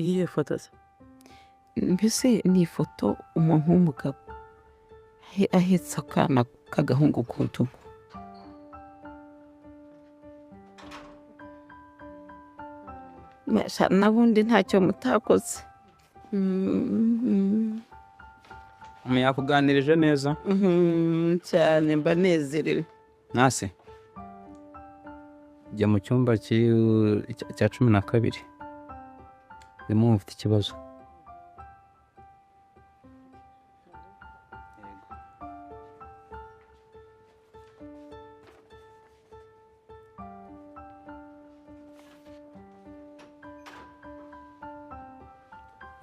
iyihe foto se? mbese ni ifoto umuntu w'umugabo ahetse akana k'agahungu ku rutugu. Nabundi ntacyo mutakoze. Yakuganirije neza Cyane mba nezerewe. nase jya mu cyumba cya 12 ndimo mufite ikibazo.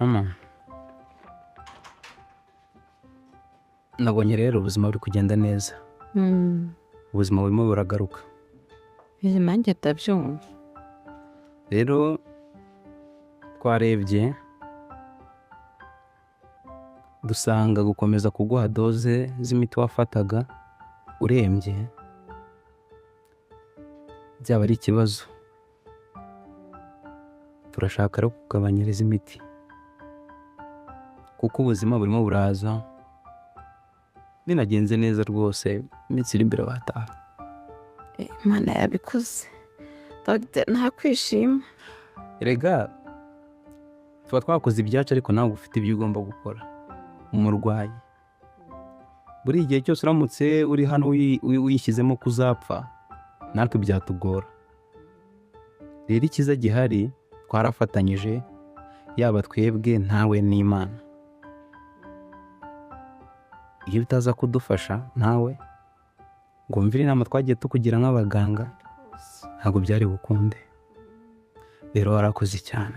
Mama, nabonye rero ubuzima buri kugenda neza, ubuzima burimo buragaruka. Nanjye ndabyumva. Rero twarebye dusanga gukomeza kuguha doze z'imiti wafataga urembye byaba ari ikibazo. Turashaka rero kugabanyiriza imiti kuko ubuzima burimo buraza, binagenze neza rwose iminsi iri imbere wataha. Imana yabikoze. Dogiteri ntakwishima. Erega tuba twakoze ibyacu ariko nawe ufite ibyo ugomba gukora umurwayi. Buri gihe cyose uramutse uri hano wishyizemo kuzapfa natwe byatugora. Rero ikiza gihari twarafatanyije, yaba twebwe ntawe n'Imana. Iyo bitaza kudufasha nawe ngo mvire inama twagiye tukugira nk'abaganga ntabwo byari bukunde. Rero warakoze cyane.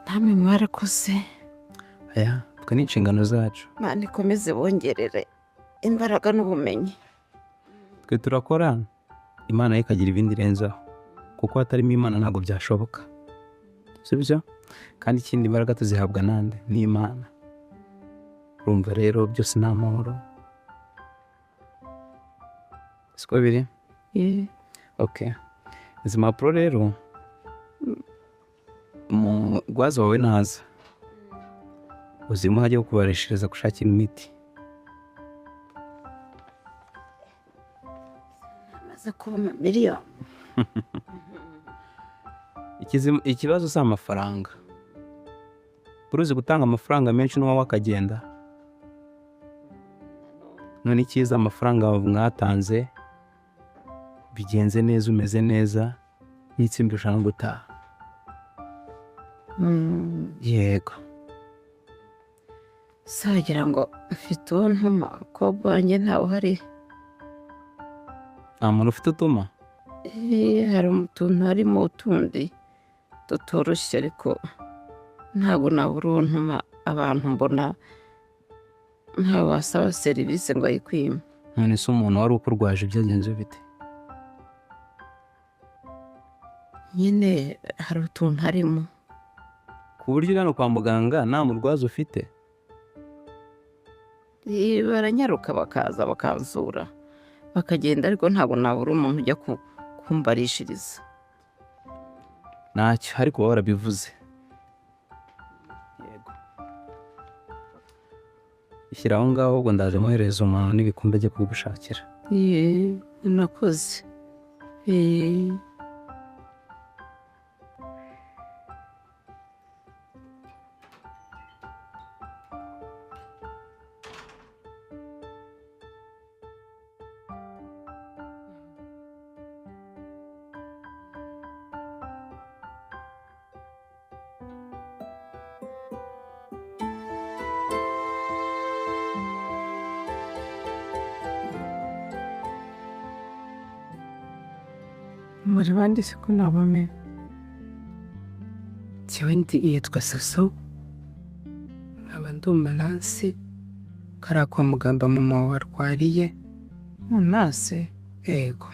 Namwe mwarakoze. Aya twe ni inshingano zacu. Imana ikomeze bongerere imbaraga n'ubumenyi. Twe turakora, Imana ye ikagira ibindi irenzaho kuko hatarimo Imana ntabwo byashoboka, sibyo? Kandi ikindi imbaraga tuzihabwa nande? N'Imana. Urumva rero byose ni amahoro. Siko biri? Okay. Izi mpapuro rero umurwaza wawe naza uzimo hajya kubarishiriza gushakira imiti. Amaze kuba miliyoni. Ikibazo si amafaranga. Uruzi gutanga amafaranga menshi n'uwawe akagenda. None icyiza amafaranga mwatanze bigenze neza, umeze neza, n'itsinda ushaka gutaha. Yego. Sagira ngo mfite uwo ntuma ko bwanjye ntawe uhari. Nta muntu ufite utuma? Hari utuntu harimo utundi tutoroshye ariko ntabwo nabura uwo ntuma. Abantu mbona ntawe wasaba serivisi ngo ayikwime. None se umuntu wari ukurwaje byagenze bite? Nyine hari utuntu harimo. Ku buryo hano kwa muganga nta murwaza ufite? Baranyaruka bakaza bakanzura bakagenda ariko ntabwo nabura umuntu ujya kumbarishiriza. Ntacyo, ariko wowe warabivuze. Yego. Ishyira aho ngaho ubwo ndaje muhereza umuntu n'ibikombe ajya kubigushakira. Nakoze. Muri bandi siko nabame. Cyewe yitwa Soso. Nkaba ndi umuransi. Kariya kwa muganga mama warwariye. Nase? Yego.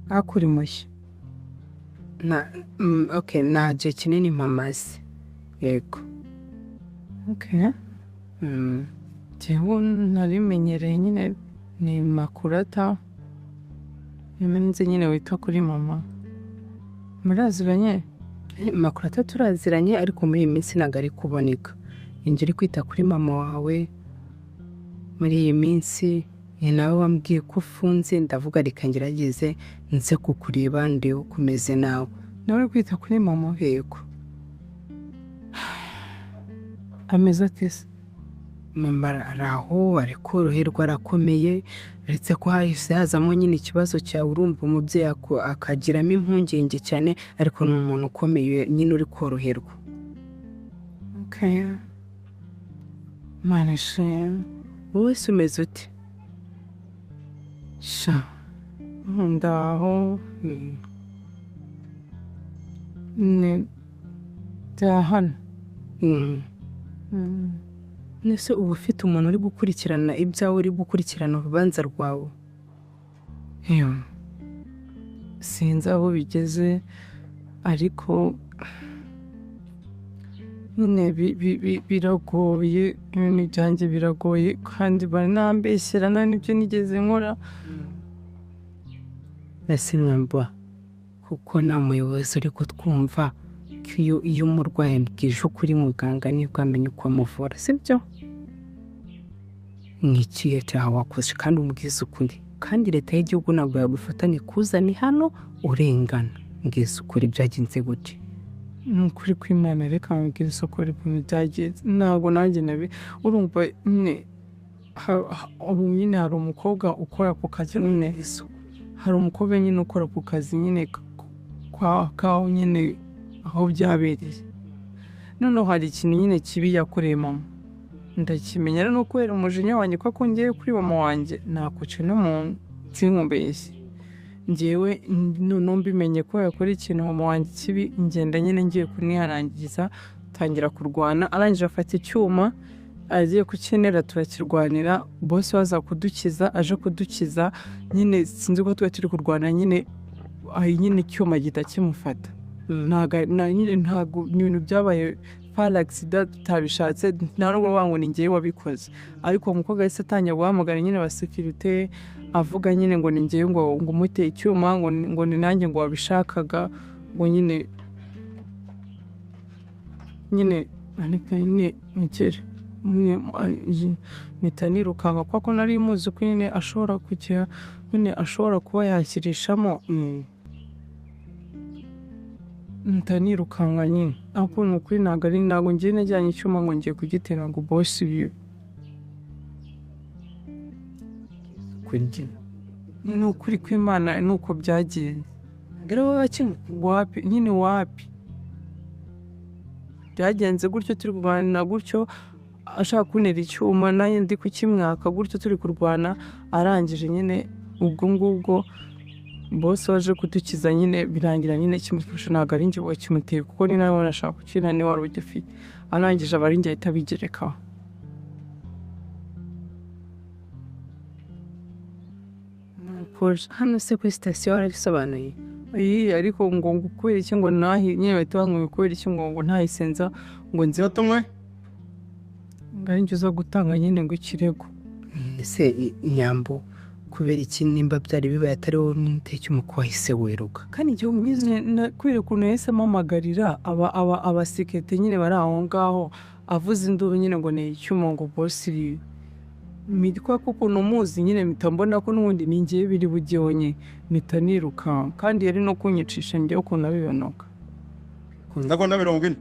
Akuri mushya. Okay, naje kinini mamaze. Yego. Okay. Cyewe narimenyereye nyine ni Makurata. Nzi nyine witwa kuri mama. Muraziranye? makuru ataturaziranye ariko muri iyi minsi ntabwo ari kuboneka. Injye uri kwita kuri mama wawe muri iyi minsi, ni nawe wambwiye ko ufunze, ndavuga reka ngerageze nze kukureba ndebe uko umeze nawe. Nawe uri kwita kuri mama yego. Ameze ate se? Mama ari aho, ari koroherwa, arakomeye, uretse ko hahise hazamo nyine ikibazo cyawe, urumva umubyeyi akagiramo impungenge cyane, ariko ni umuntu ukomeye nyine uri koroherwa. Okay. Mana ishimwe. Wowe se umeze ute? Sha. Ndaho. Ni hano. Nese uba ufite umuntu uri gukurikirana ibyawe, uri gukurikirana urubanza rwawe? Sinzi aho bigeze, ariko nyine biragoye, ibintu byanjye biragoye kandi banambeshyerana n'ibyo nigeze nkora. Ese mwamba kuko nta muyobozi uri kutwumva, iyo umurwayi bwije ukuri muganga nibwo amenya uko amuvura, sibyo? Nk'ikihe cyaha wakoze kandi umubwiza ukuri, kandi leta y'igihugu ntabwo yagufatanye kuzana hano urengana. Mbwiza ukuri byagenze gute? Ni ukuri kw'Imana reka mbwiriza ukuri ibintu byagenze, ntabwo nanjye urumva nyine hari umukobwa ukora ku kazi nyine, hari umukobwa nyine ukora ku kazi nyine kaho nyine aho byabereye. Noneho hari ikintu nyine kibi yakoreye mama, ndakimenya rero kubera umujinya wanjye ko akongeye kuri mama wanjye, nakuce n'umuntu sinkubeshye. Njyewe noneho mbimenye ko yakora ikintu mama wanjye kibi, ngenda nyine ngiye kuniharangiza, tangira kurwana, arangije afata icyuma agiye kukenera, turakirwanira, boss waza kudukiza, aje kudukiza nyine sinzi ko turi kurwana nyine, nyine icyuma gita kimufata. Ntabwo ibintu byabaye par accident tutabishatse, nta nubwo wangu ni njyewe wabikoze, ariko umukobwa yahise atangira guhamagara nyine ba security, avuga nyine ngo ni njyewe ngo umute icyuma, ngo ni nanjye ngo wabishakaga, ngo nyine ariko nyine nkere mpita nirukanga kuko nari muzi ko nyine ashobora kujya nyine ashobora kuba yashyirishamo. Mpita nirukanga nyine, ariko ni ukuri ntabwo ngiye najyanye icyuma ngo ngiye kugitera ngo boss biwe. Ni ukuri kw'Imana ni uko byagenze. Rero wowe wapi nyine wapi byagenze gutyo, turi kurwana gutyo, ashaka kuntera icyuma nanjye ndi kukimwaka gutyo, turi kurwana, arangije nyine ubwo ngubwo boss waje kudukiza nyine birangira nyine kimufasha, ntabwo ari njye wakimuteye kuko ni nawe nashaka gukina, ni wari ugifite, arangije aba ari njye ahita abigerekaho. Hano se kuri sitasiyo barabisobanuye? Ariko ngo kubera iki ngo nyine bahita bamwe kubera iki ngo ntayisenza ngo nzi batumwe ngo ari njye uza gutanga nyine ngo ikirego. Ese Nyambo kubera iki nimba byari bibaye atari wowe n'iteke umuko wahise weruka? Kandi igihe umwize kubera ukuntu yahise amamagarira abasekete nyine bari aho ngaho, avuze induru nyine ngo ni icyuma ngo boss iri mitwa kuko numuzi nyine mitambona ko n'ubundi ningiye biri bugihonye, mpita niruka kandi yari no kunyicisha njye ukuntu abibonoka. Ndakona 40.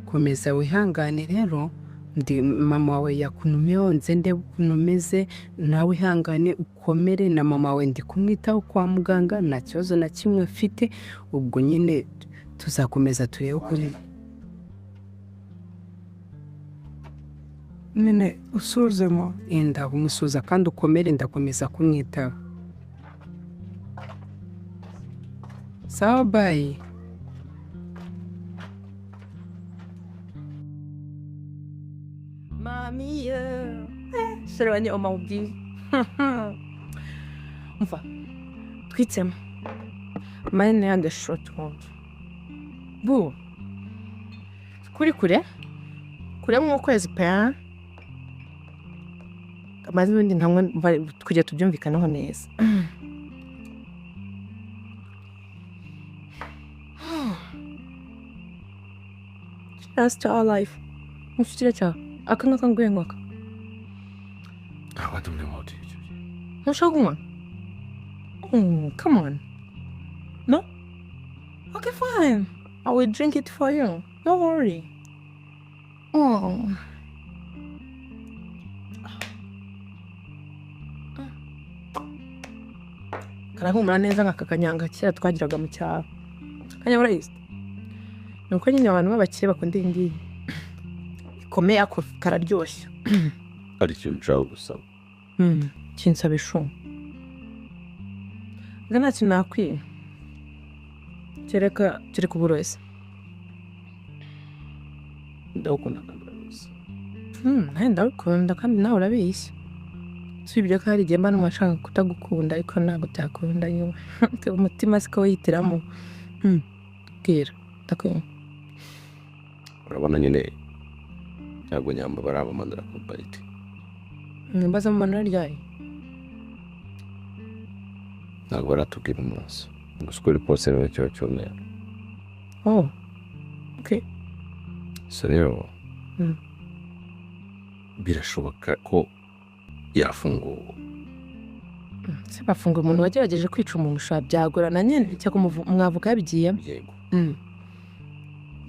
Komeza wihangane rero, ndi mama wawe yakunumiyeho, nze ndebe ukuntu umeze, nawe ihangane ukomere, na mama wawe ndi kumwitaho kwa muganga, nta kibazo na kimwe afite, ubwo nyine tuzakomeza turebe ukuri. Nene usuzemo enda umusuza kandi ukomere, ndakomeza kumwitaho. Sawa bye. Mami, serwanye omaubi. Umva, twitsemo. Mane yande short one. Bu. Kure mw'ukwezi pe. Amazi ubundi ntamwe kujya tubyumvikanaho neza. That's our life. Mushyikira cyawe. Aka ngaka nguye ngaka. I don't know how to. Ntushaka kunywa? Come on. No? Okay, fine. I will drink it for you. Don't worry. Oh. Karahumura neza nk'aka kanyanga kera twagiraga mu cyaro. Kanyanga urayizi? Ni uko nyine abantu b'abakire bakunda iyi ngiyi. Ikomeye ako kararyoshye. Hari ikintu nshaka gusaba. Kinsaba ishuma. Nga nta kintu nakwiye. Kereka uburozi. Ndagukunda ndabizi. Ndabikunda kandi nawe urabizi. Usibye ko hari igihe mba numva kutagukunda ariko ntabwo byakunda yewe. Umutima siko wihitiramo. Bwira ndakwemera. Urabona nyine ntabwo nyamba barabamanura kompariti. Mbaza mu manura ryayo. Ntabwo baratubwira umunsi. Ngo sikuri pose rero cyo cyumweru. Oh. Okay. So rero birashoboka ko yafunguwe. Se bafunga umuntu wagerageje kwica umuntu ushobora byagorana nyine cyangwa umwavuka yabigiyemo. Yego.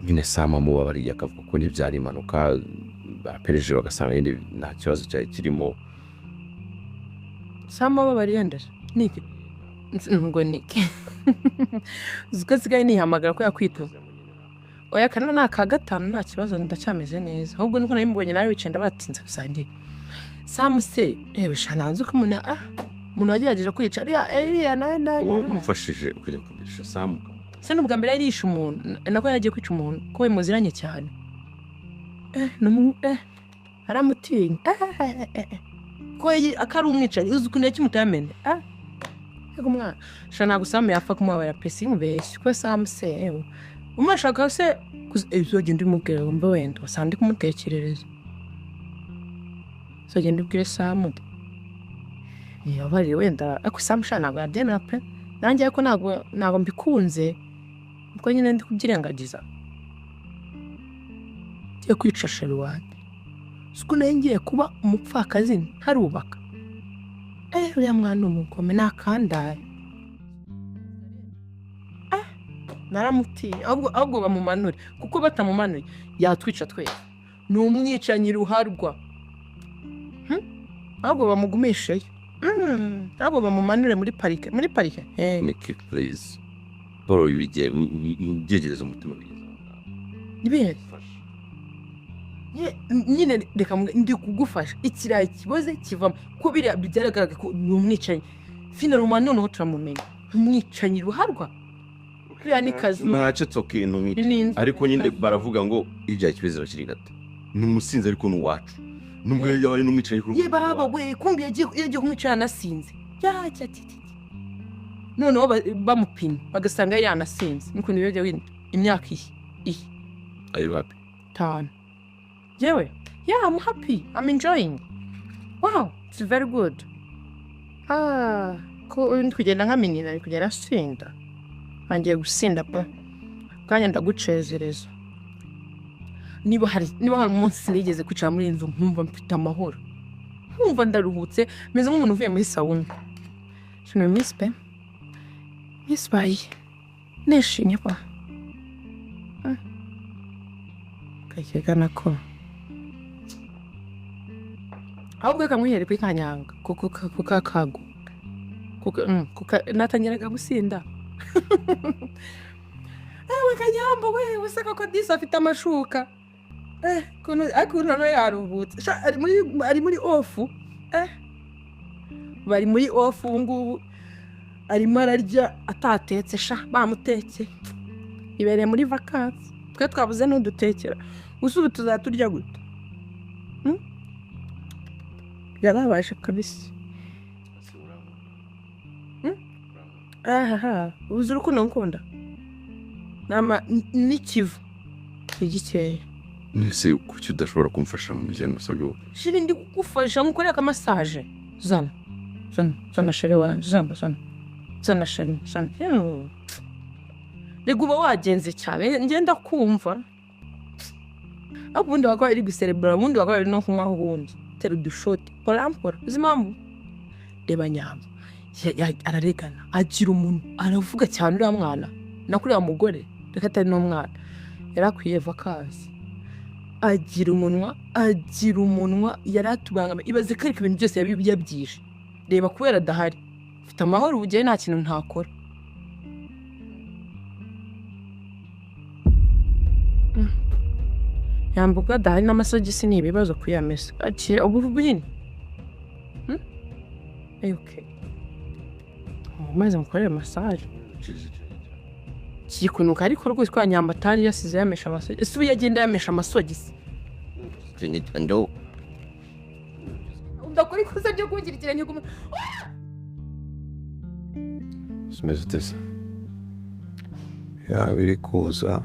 Nyine Sam amubabariye akavuga ko ntibyari impanuka bapereje bagasanga yindi nta kibazo cyari kirimo. Sam amubabariye ndasha. Niki? Ngo niki. Zuko sigaye nihamagara ko yakwitoza. Oya kana naka gatanu nta kibazo ndacyameze neza. Ahubwo nuko nari mbonye nawe wicenda batinze gusangira. Sam se shananze ko umuntu wagerageje kwica ariya nawe umufashije kujya kubirisha Sam. Se n'ubwa mbere yarisha umuntu nako yagiye kwica umuntu ko we muziranye cyane. Aramutinya. Ko akari umwicanyi uzi ukuntu yakimutamenye. Yego mwana shana gusama yafa kumubara pesi ngubeshye ko Sam se umashaka se uzogenda umubwira ngo wenda wasandi kumutekerereza. Sogenda ubwire Sam. Yabari wenda ako Sam shana ntabwo pe. Nanjye ariko ntabwo mbikunze. Ubwo nyine ndi kubyirengagiza. Ngiye kwica Sherwani. Suko ngiye kuba umupfakazi ntarubaka. Uriya mwana umukome nakandaye. Naramutinya ahubwo bamumanure kuko batamumanuye yatwica twese. Ni umwicanyi ruharwa. Ahubwo bamugumisheyo. Ahubwo bamumanure muri parike. Make it please. Boro ugerageza umutima wiza. Nibihe? Nyine reka ndi kugufasha. Ikirayi kiboze kivamo ko biriya byaragaragaye ko ni umwicanyi. Finally noneho turamumenya. Umwicanyi ruharwa. Kuriya ni kazi. Ntacyo kintu nk'iki. Ariko nyine baravuga ngo ibya kibezero kiri gato. Ni umusinzi ariko ni uwacu. Nubwo yari n'umwicanyi kuri. Ye baba we kumbi yagiye kumwicara nasinze. Noneho bamupima bagasanga yanasinze. Niko niyo byo imyaka iyi. Are you happy? Tan. Yeah, I'm happy. I'm enjoying. Wow, it's very good. Ko kugenda nkamenyera ari kugera asinda. Bangiye gusinda pa. Kanya ndagucezereza. Niba hari umunsi nigeze kwicara muri inzu nkumva mfite amahoro. Nkumva ndaruhutse meze nk'umuntu uvuye muri sauna. Shino miss pe. Miss bai. Nishimye pa. Kayegana ko. Ahubwo kamwihere kuri kanyanga kuko kago. Kuko natanyeraga gusinda. Kanyamba we usaka ko disa afite amashuka. Akuno no yaruhutse. Ari muri off. Bari muri off ngubu. Arimo ararya atatetse bamutetse. Ibereye muri vacances. Twe twabuze n'udutekera. Usubu tuzaturya gute? Yarabashe kabisa. Uzi urukundo nkunda. Nama n'ikivu. Igikeye. Nese kuki udashobora kumfasha mu bigeno sabyo? Shiri ndi kugufasha nkukorera ka massage. Zana shere wa zana shere. Rego uba wagenze cyane ngenda kumva. ubundi bakaba ari guserebura ubundi bakaba ari no kunywa ubundi tera udushoti polampora uzi impamvu reba nyamba araregana agira umuntu aravuga cyane uriya mwana nakuriya mugore reka atari n'umwana yarakwiye vakazi agira umunwa yaratubangamiye ibaze ko ariko ibintu byose yabyishe reba kubera adahari mfite amahoro ubugiye nta kintu ntakora yambuka adahari n'amasogisi ni ibibazo kuyamesa akira ubu nyine okay maze mukorere massage kikunuka ariko rwose kwa nyamba atari yasize yamesha amasogisi ese ubu yagenda yamesha amasogisi ndo ndakora ikosa ryo kungirikiranya kuma Simeze utese. Ya biri kuza